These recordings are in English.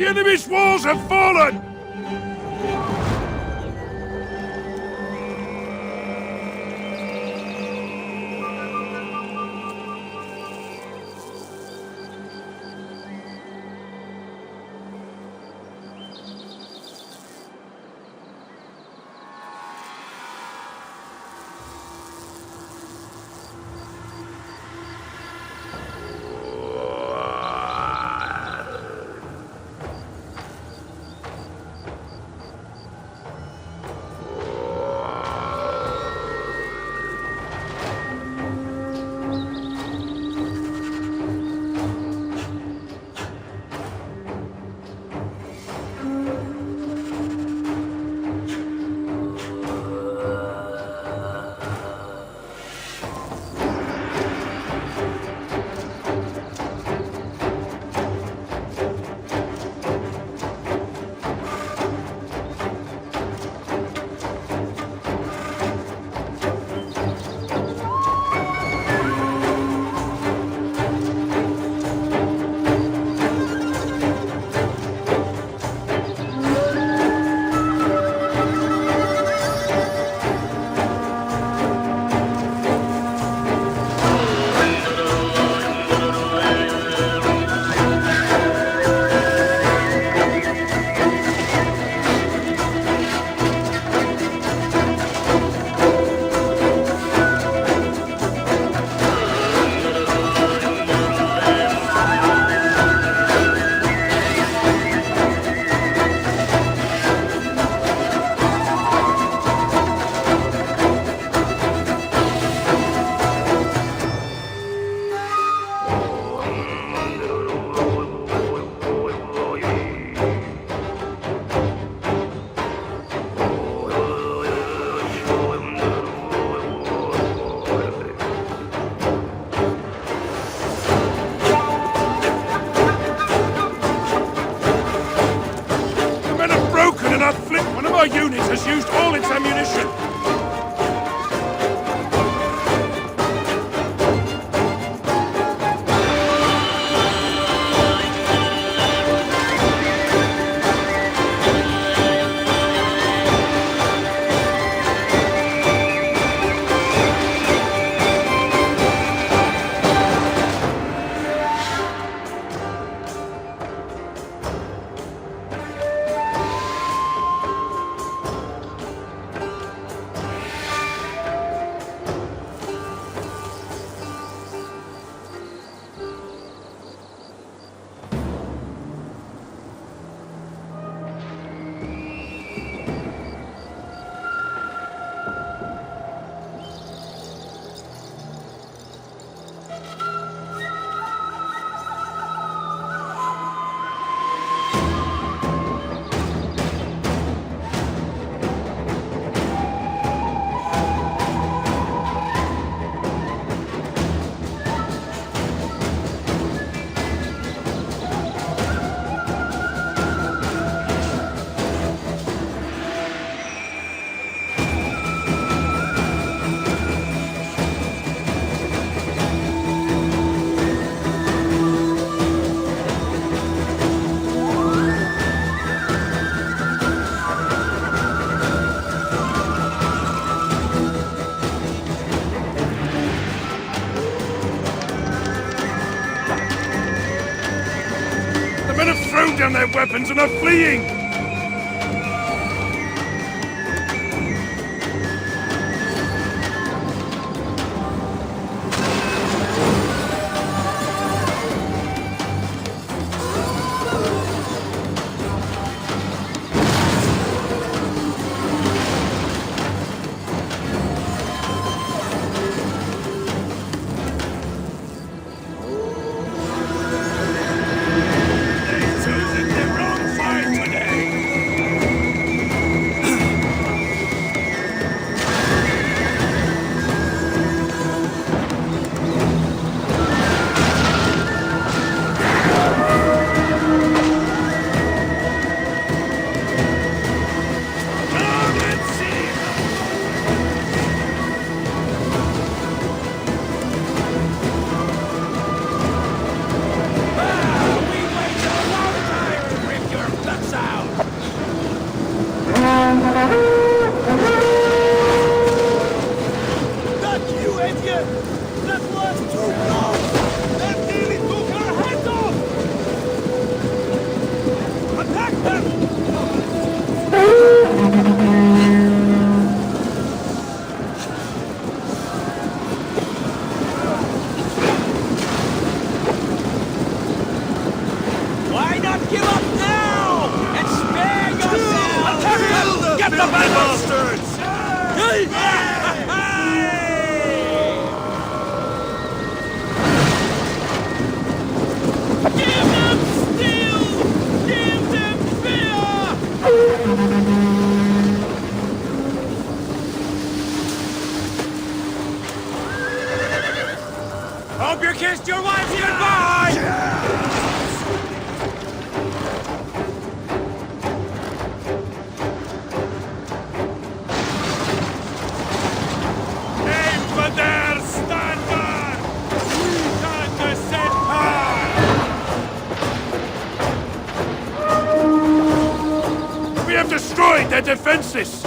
The enemy's walls have fallen! Our unit has used all its ammunition! Down their weapons and are fleeing! Chosen the wrong side today! Hope you kissed your wife goodbye! Aim for their standard! We can descend hard! We have destroyed their defenses!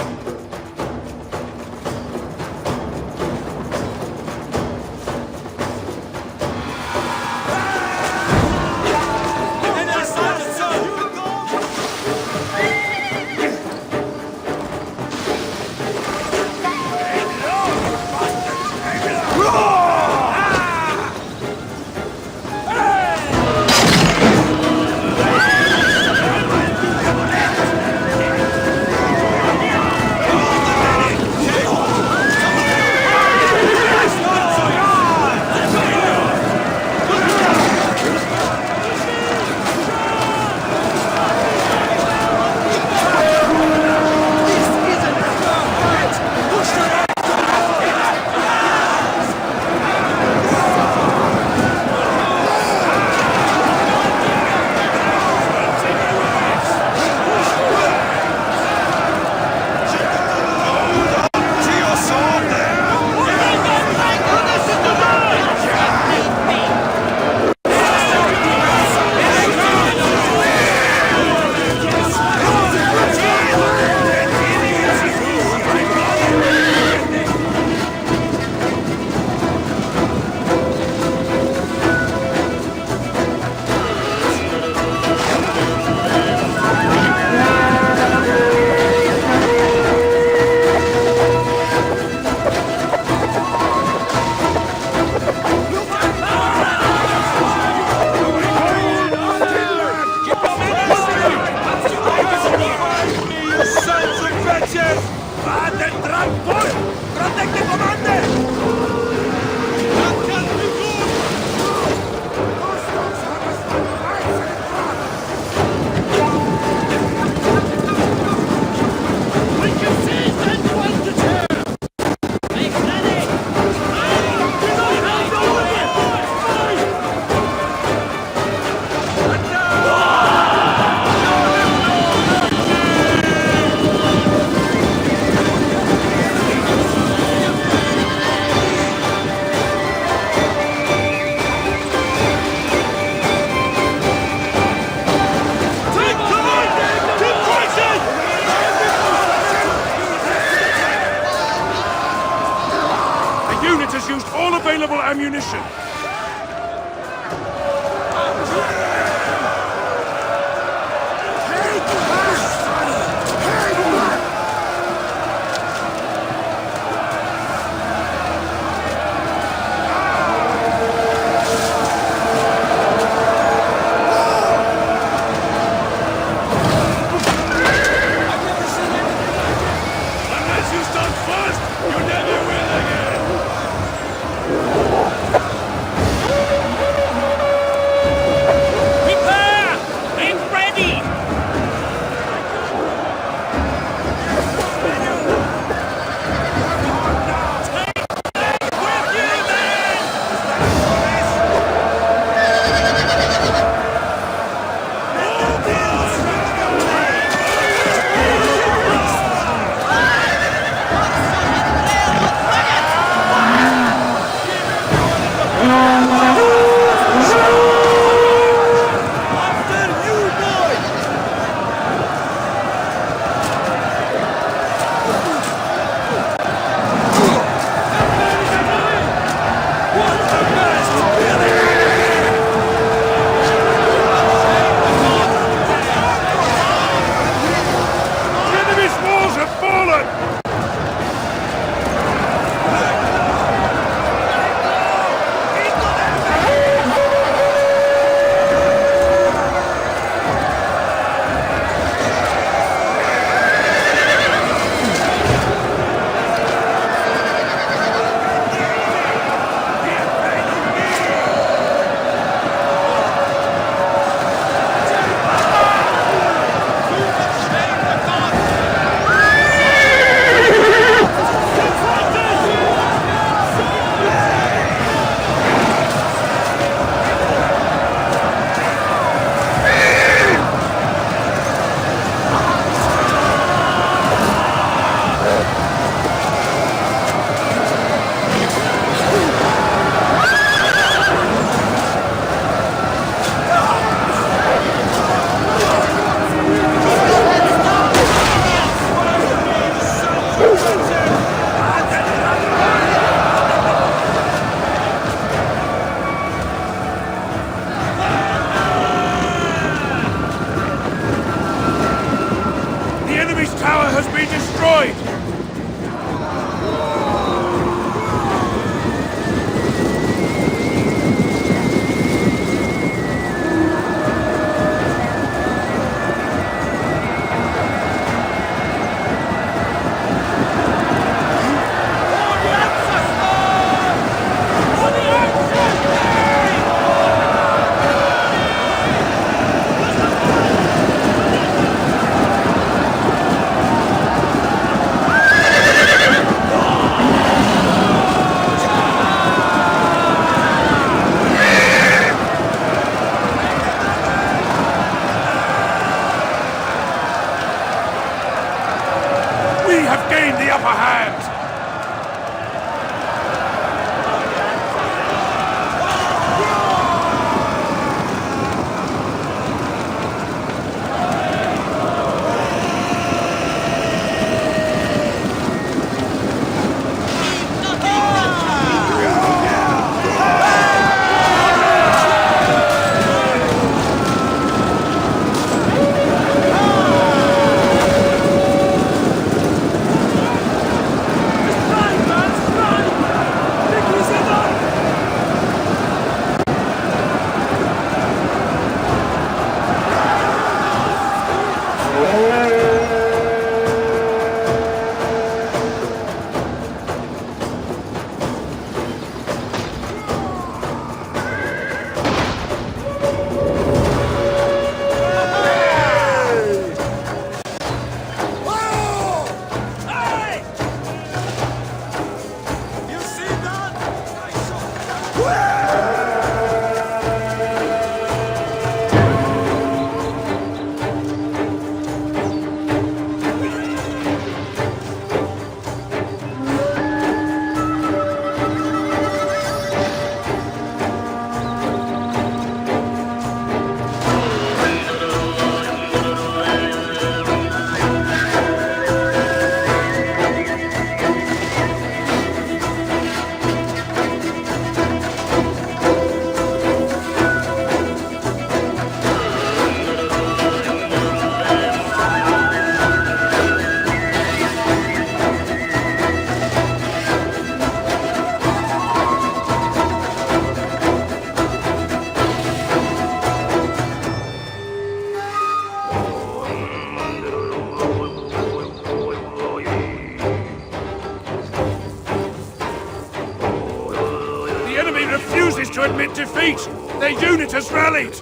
defeat! Their unit has rallied!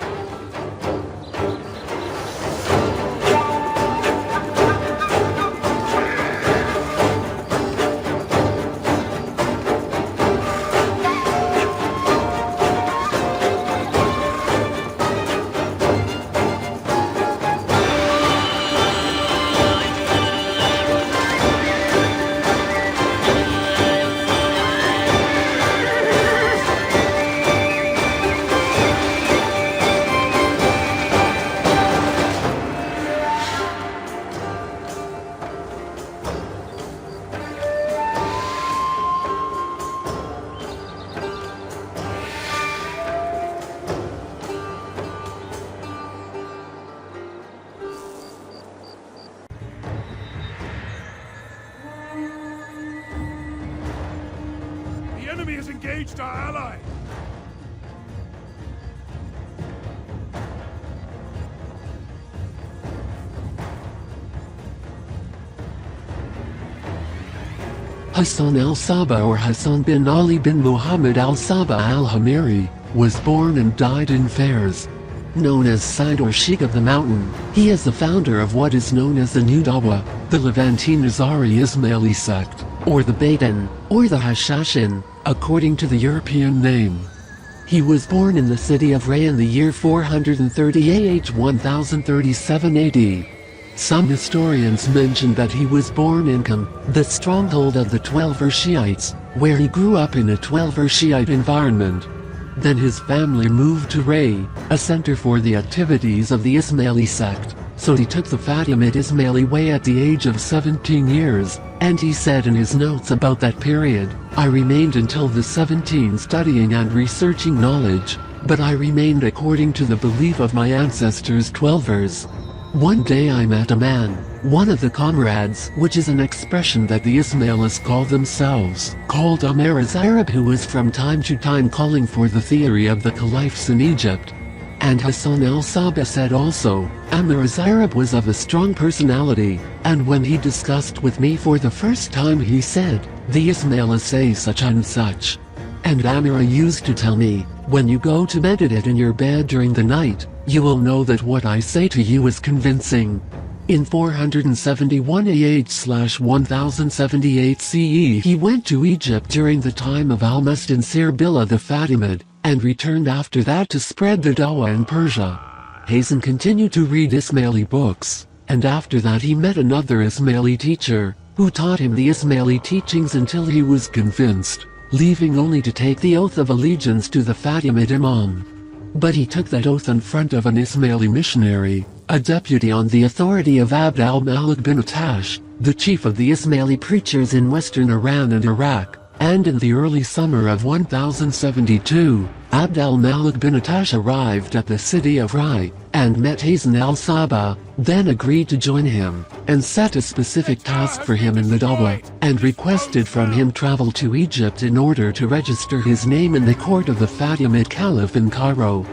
The enemy has engaged our ally! Hassan al-Sabah, or Hassan bin Ali bin Muhammad al-Sabah al-Hamiri, was born and died in Fars. Known as Said or Sheikh of the Mountain, he is the founder of what is known as the New Dawa, the Levantine Nizari Ismaili sect, or the Baitan, or the Hashashin, according to the European name. He was born in the city of Ray in the year 430 AH 1037 AD. Some historians mention that he was born in Qum, the stronghold of the Twelver Shiites, where he grew up in a Twelver Shiite environment. Then his family moved to Ray, a center for the activities of the Ismaili sect, so he took the Fatimid Ismaili way at the age of 17 years, and he said in his notes about that period, "I remained until the 17 studying and researching knowledge, but I remained according to the belief of my ancestors Twelvers. One day I met a man, one of the comrades, which is an expression that the Ismailis call themselves, called Amir Arab, who was from time to time calling for the theory of the caliphs in Egypt." And Hassan al-Sabah said also, "Amir Arab was of a strong personality, and when he discussed with me for the first time he said, 'The Ismailis say such and such.' And Amira used to tell me, 'When you go to meditate in your bed during the night, you will know that what I say to you is convincing.'" In 471 AH/1078 CE he went to Egypt during the time of Al-Mustansir Billah the Fatimid, and returned after that to spread the Dawah in Persia. Hasan continued to read Ismaili books, and after that he met another Ismaili teacher, who taught him the Ismaili teachings until he was convinced, leaving only to take the oath of allegiance to the Fatimid Imam. But he took that oath in front of an Ismaili missionary, a deputy on the authority of Abd al-Malik bin Attash, the chief of the Ismaili preachers in western Iran and Iraq, and in the early summer of 1072, Abd al-Malik bin Attash arrived at the city of Rai, and met Hassan al-Sabah, then agreed to join him, and set a specific task for him in the Dawah, and requested from him travel to Egypt in order to register his name in the court of the Fatimid Caliph in Cairo.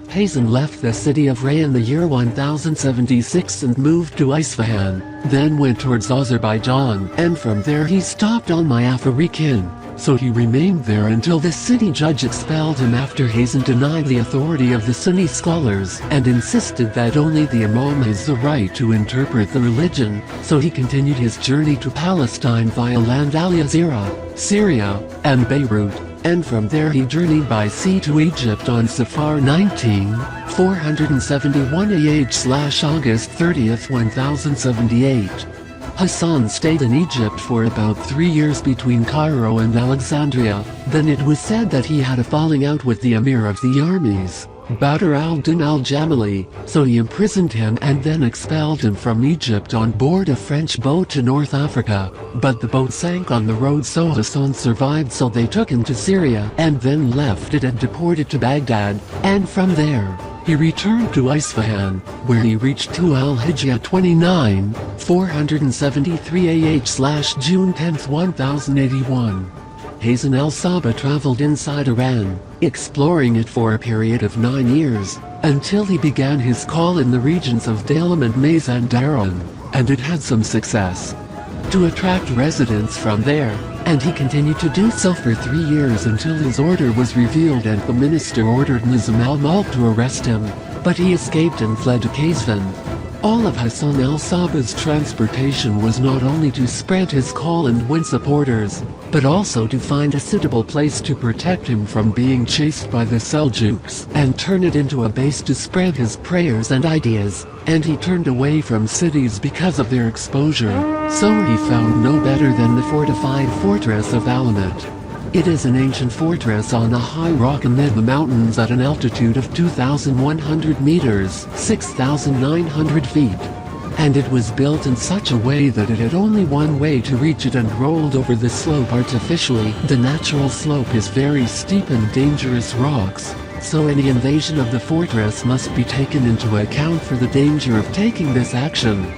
Hassan left the city of Ray in the year 1076 and moved to Isfahan, then went towards Azerbaijan, and from there he stopped on Myafarikin, so he remained there until the city judge expelled him after Hassan denied the authority of the Sunni scholars and insisted that only the Imam has the right to interpret the religion, so he continued his journey to Palestine via land Al Yazira, Syria, and Beirut, and from there he journeyed by sea to Egypt on Safar 19, 471 AH/August 30th 1078. Hassan stayed in Egypt for about 3 years between Cairo and Alexandria. Then it was said that he had a falling out with the emir of the armies, Badr al-Din al-Jamali, so he imprisoned him and then expelled him from Egypt on board a French boat to North Africa, but the boat sank on the road, so Hassan survived, so they took him to Syria and then left it and deported to Baghdad, and from there, he returned to Isfahan, where he reached to al-Hijjah 29, 473 AH/June 10th 1081. Hassan al-Sabah traveled inside Iran, exploring it for a period of 9 years, until he began his call in the regions of Dalam and Mazandaran, and it had some success. To attract residents from there, And he continued to do so for 3 years until his order was revealed and the minister ordered Nizam al-Mulk to arrest him, but he escaped and fled to Qazvin. All of Hassan al-Sabbah's transportation was not only to spread his call and win supporters, but also to find a suitable place to protect him from being chased by the Seljuks and turn it into a base to spread his prayers and ideas, and he turned away from cities because of their exposure, so he found no better than the fortified fortress of Alamet. It is an ancient fortress on a high rock amid the mountains at an altitude of 2,100 meters, 6,900 feet. And it was built in such a way that it had only one way to reach it and rolled over the slope artificially. The natural slope is very steep and dangerous rocks, so any invasion of the fortress must be taken into account for the danger of taking this action.